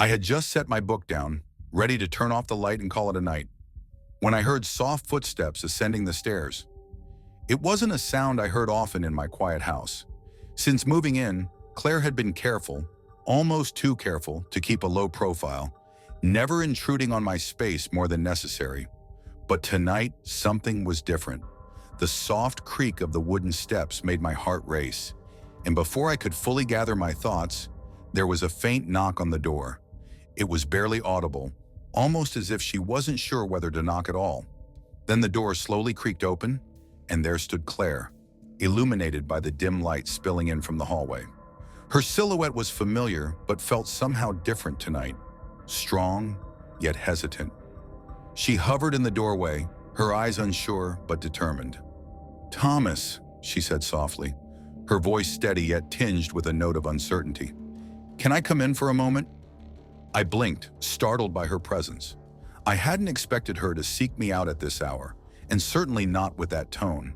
I had just set my book down, ready to turn off the light and call it a night, when I heard soft footsteps ascending the stairs. It wasn't a sound I heard often in my quiet house. Since moving in, Claire had been careful, almost too careful, to keep a low profile, never intruding on my space more than necessary. But tonight, something was different. The soft creak of the wooden steps made my heart race, and before I could fully gather my thoughts, there was a faint knock on the door. It was barely audible, almost as if she wasn't sure whether to knock at all. Then the door slowly creaked open, and there stood Claire, illuminated by the dim light spilling in from the hallway. Her silhouette was familiar, but felt somehow different tonight. Strong, yet hesitant. She hovered in the doorway, her eyes unsure but determined. "Thomas," she said softly, her voice steady yet tinged with a note of uncertainty. "Can I come in for a moment?" I blinked, startled by her presence. I hadn't expected her to seek me out at this hour, and certainly not with that tone.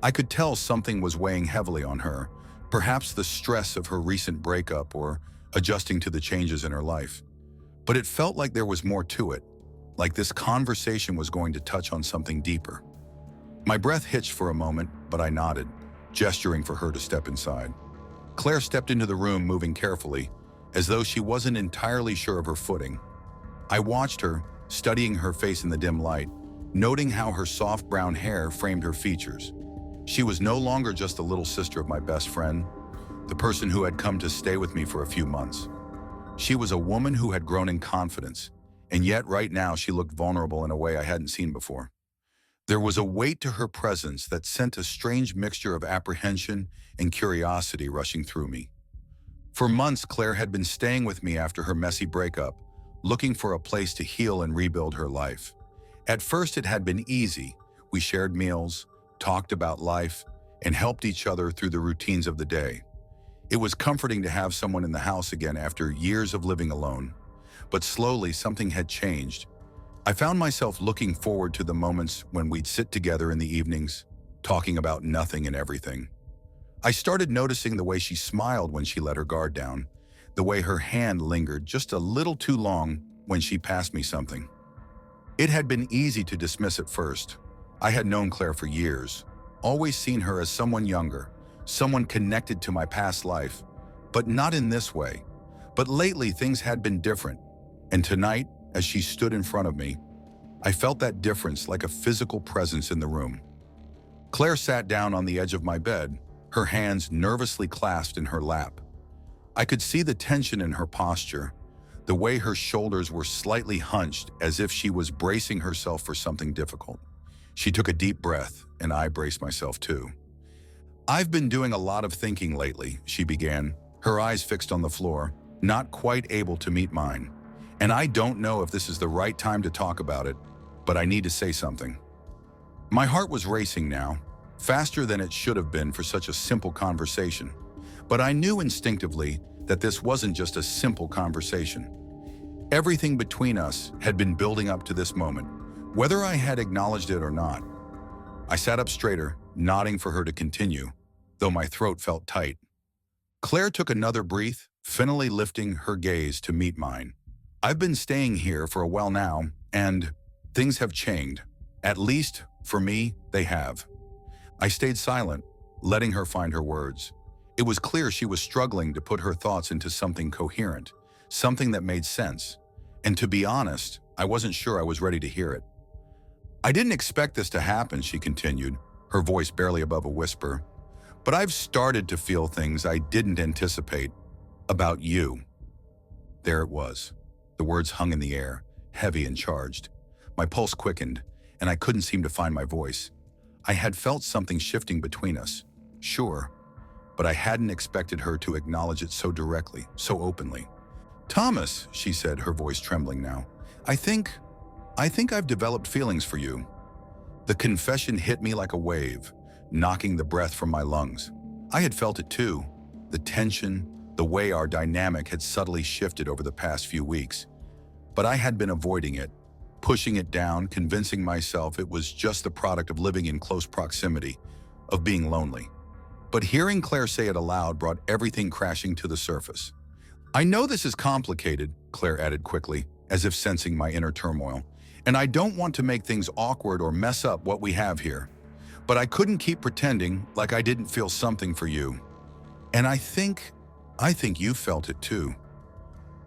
I could tell something was weighing heavily on her, perhaps the stress of her recent breakup or adjusting to the changes in her life. But it felt like there was more to it, like this conversation was going to touch on something deeper. My breath hitched for a moment, but I nodded, gesturing for her to step inside. Claire stepped into the room, moving carefully, as though she wasn't entirely sure of her footing. I watched her, studying her face in the dim light, noting how her soft brown hair framed her features. She was no longer just the little sister of my best friend, the person who had come to stay with me for a few months. She was a woman who had grown in confidence, and yet right now she looked vulnerable in a way I hadn't seen before. There was a weight to her presence that sent a strange mixture of apprehension and curiosity rushing through me. For months, Claire had been staying with me after her messy breakup, looking for a place to heal and rebuild her life. At first, it had been easy. We shared meals, talked about life, and helped each other through the routines of the day. It was comforting to have someone in the house again after years of living alone. But slowly, something had changed. I found myself looking forward to the moments when we'd sit together in the evenings, talking about nothing and everything. I started noticing the way she smiled when she let her guard down, the way her hand lingered just a little too long when she passed me something. It had been easy to dismiss at first. I had known Claire for years, always seen her as someone younger, someone connected to my past life, but not in this way. But lately, things had been different, and tonight, as she stood in front of me, I felt that difference like a physical presence in the room. Claire sat down on the edge of my bed, her hands nervously clasped in her lap. I could see the tension in her posture, the way her shoulders were slightly hunched as if she was bracing herself for something difficult. She took a deep breath, and I braced myself too. "I've been doing a lot of thinking lately," she began, her eyes fixed on the floor, not quite able to meet mine. "And I don't know if this is the right time to talk about it, but I need to say something." My heart was racing now, faster than it should have been for such a simple conversation. But I knew instinctively that this wasn't just a simple conversation. Everything between us had been building up to this moment, whether I had acknowledged it or not. I sat up straighter, nodding for her to continue, though my throat felt tight. Claire took another breath, finally lifting her gaze to meet mine. "I've been staying here for a while now, and things have changed. At least, for me, they have." I stayed silent, letting her find her words. It was clear she was struggling to put her thoughts into something coherent, something that made sense. And to be honest, I wasn't sure I was ready to hear it. "I didn't expect this to happen," she continued, her voice barely above a whisper. "But I've started to feel things I didn't anticipate about you." There it was. The words hung in the air, heavy and charged. My pulse quickened, and I couldn't seem to find my voice. I had felt something shifting between us, sure, but I hadn't expected her to acknowledge it so directly, so openly. "Thomas," she said, her voice trembling now, I think I've developed feelings for you." The confession hit me like a wave, knocking the breath from my lungs. I had felt it too, the tension, the way our dynamic had subtly shifted over the past few weeks. But I had been avoiding it, pushing it down, convincing myself it was just the product of living in close proximity, of being lonely. But hearing Claire say it aloud brought everything crashing to the surface. I know this is complicated, Claire added quickly, as if sensing my inner turmoil, and I don't want to make things awkward or mess up what we have here. But I couldn't keep pretending like I didn't feel something for you. And I think you felt it too.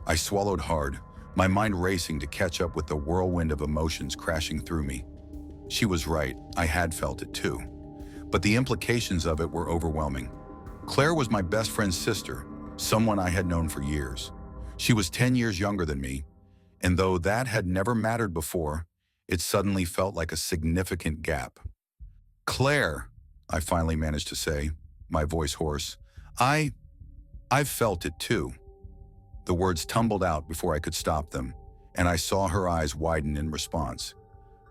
I swallowed hard, my mind racing to catch up with the whirlwind of emotions crashing through me. She was right, I had felt it too. But the implications of it were overwhelming. Claire was my best friend's sister, someone I had known for years. She was 10 years younger than me, and though that had never mattered before, it suddenly felt like a significant gap. Claire, I finally managed to say, my voice hoarse, I've felt it too. The words tumbled out before I could stop them, and I saw her eyes widen in response.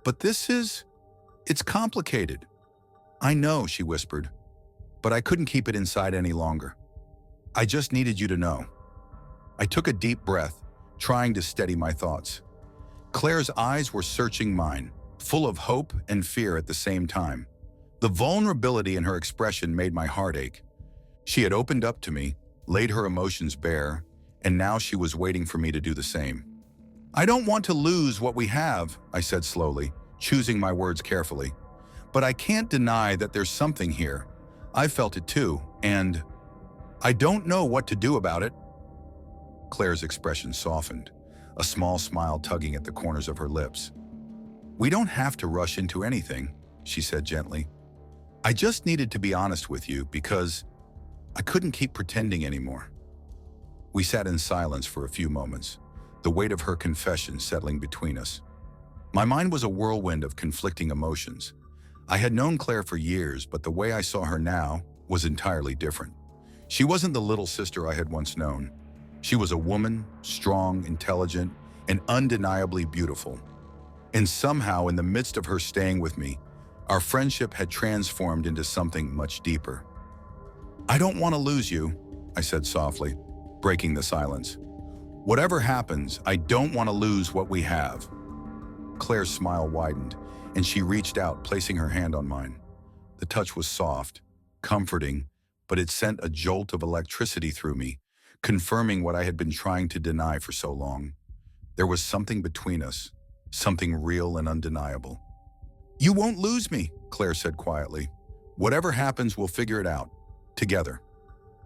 But it's complicated. I know, she whispered, but I couldn't keep it inside any longer. I just needed you to know. I took a deep breath, trying to steady my thoughts. Claire's eyes were searching mine, full of hope and fear at the same time. The vulnerability in her expression made my heart ache. She had opened up to me, laid her emotions bare, and now she was waiting for me to do the same. I don't want to lose what we have, I said slowly, choosing my words carefully. But I can't deny that there's something here. I felt it too, and I don't know what to do about it. Claire's expression softened, a small smile tugging at the corners of her lips. We don't have to rush into anything, she said gently. I just needed to be honest with you because I couldn't keep pretending anymore. We sat in silence for a few moments, the weight of her confession settling between us. My mind was a whirlwind of conflicting emotions. I had known Claire for years, but the way I saw her now was entirely different. She wasn't the little sister I had once known. She was a woman, strong, intelligent, and undeniably beautiful. And somehow, in the midst of her staying with me, our friendship had transformed into something much deeper. I don't want to lose you, I said softly, breaking the silence. Whatever happens, I don't want to lose what we have. Claire's smile widened, and she reached out, placing her hand on mine. The touch was soft, comforting, but it sent a jolt of electricity through me, confirming what I had been trying to deny for so long. There was something between us, something real and undeniable. You won't lose me, Claire said quietly. Whatever happens, we'll figure it out, together.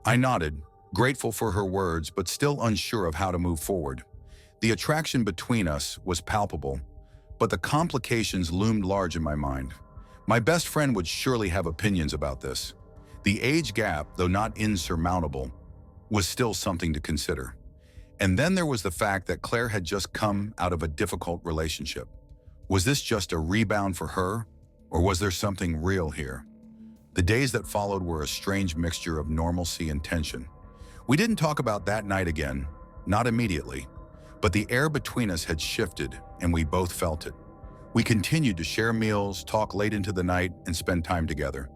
I nodded, grateful for her words, but still unsure of how to move forward. The attraction between us was palpable, but the complications loomed large in my mind. My best friend would surely have opinions about this. The age gap, though not insurmountable, was still something to consider. And then there was the fact that Claire had just come out of a difficult relationship. Was this just a rebound for her, or was there something real here? The days that followed were a strange mixture of normalcy and tension. We didn't talk about that night again, not immediately, but the air between us had shifted, and we both felt it. We continued to share meals, talk late into the night, and spend time together.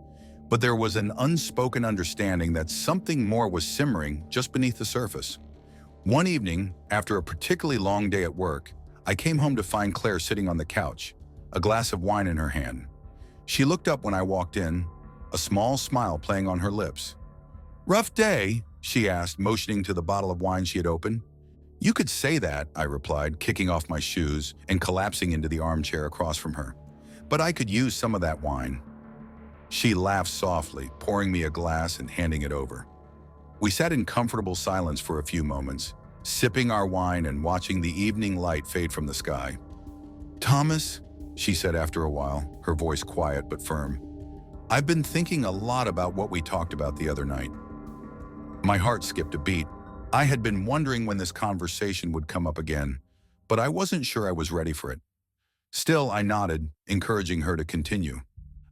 But there was an unspoken understanding that something more was simmering just beneath the surface. One evening, after a particularly long day at work, I came home to find Claire sitting on the couch, a glass of wine in her hand. She looked up when I walked in, a small smile playing on her lips. "Rough day?" she asked, motioning to the bottle of wine she had opened. "You could say that," I replied, kicking off my shoes and collapsing into the armchair across from her. "But I could use some of that wine." She laughed softly, pouring me a glass and handing it over. We sat in comfortable silence for a few moments, sipping our wine and watching the evening light fade from the sky. "Thomas," she said after a while, her voice quiet but firm, "I've been thinking a lot about what we talked about the other night." My heart skipped a beat. I had been wondering when this conversation would come up again, but I wasn't sure I was ready for it. Still, I nodded, encouraging her to continue.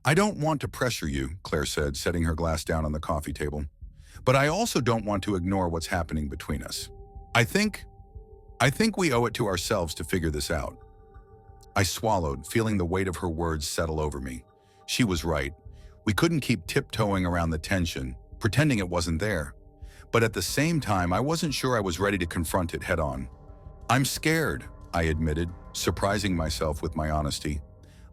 "I don't want to pressure you," Claire said, setting her glass down on the coffee table. "But I also don't want to ignore what's happening between us. I think we owe it to ourselves to figure this out." I swallowed, feeling the weight of her words settle over me. She was right. We couldn't keep tiptoeing around the tension, pretending it wasn't there. But at the same time, I wasn't sure I was ready to confront it head on. "I'm scared," I admitted, surprising myself with my honesty.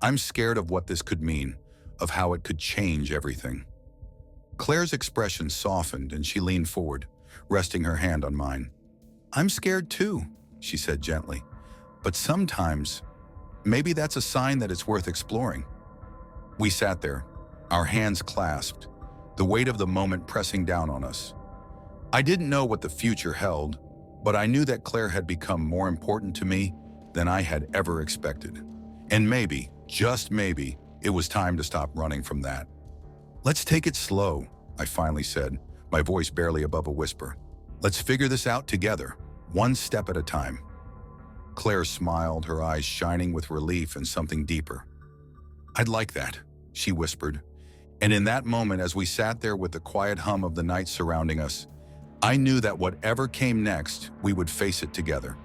"I'm scared of what this could mean, of how it could change everything." Claire's expression softened and she leaned forward, resting her hand on mine. I'm scared too, she said gently. But sometimes, maybe that's a sign that it's worth exploring. We sat there, our hands clasped, the weight of the moment pressing down on us. I didn't know what the future held, but I knew that Claire had become more important to me than I had ever expected. And maybe, just maybe, it was time to stop running from that. Let's take it slow, I finally said, my voice barely above a whisper. Let's figure this out together, one step at a time. Claire smiled, her eyes shining with relief and something deeper. I'd like that, she whispered. And in that moment, as we sat there with the quiet hum of the night surrounding us, I knew that whatever came next, we would face it together.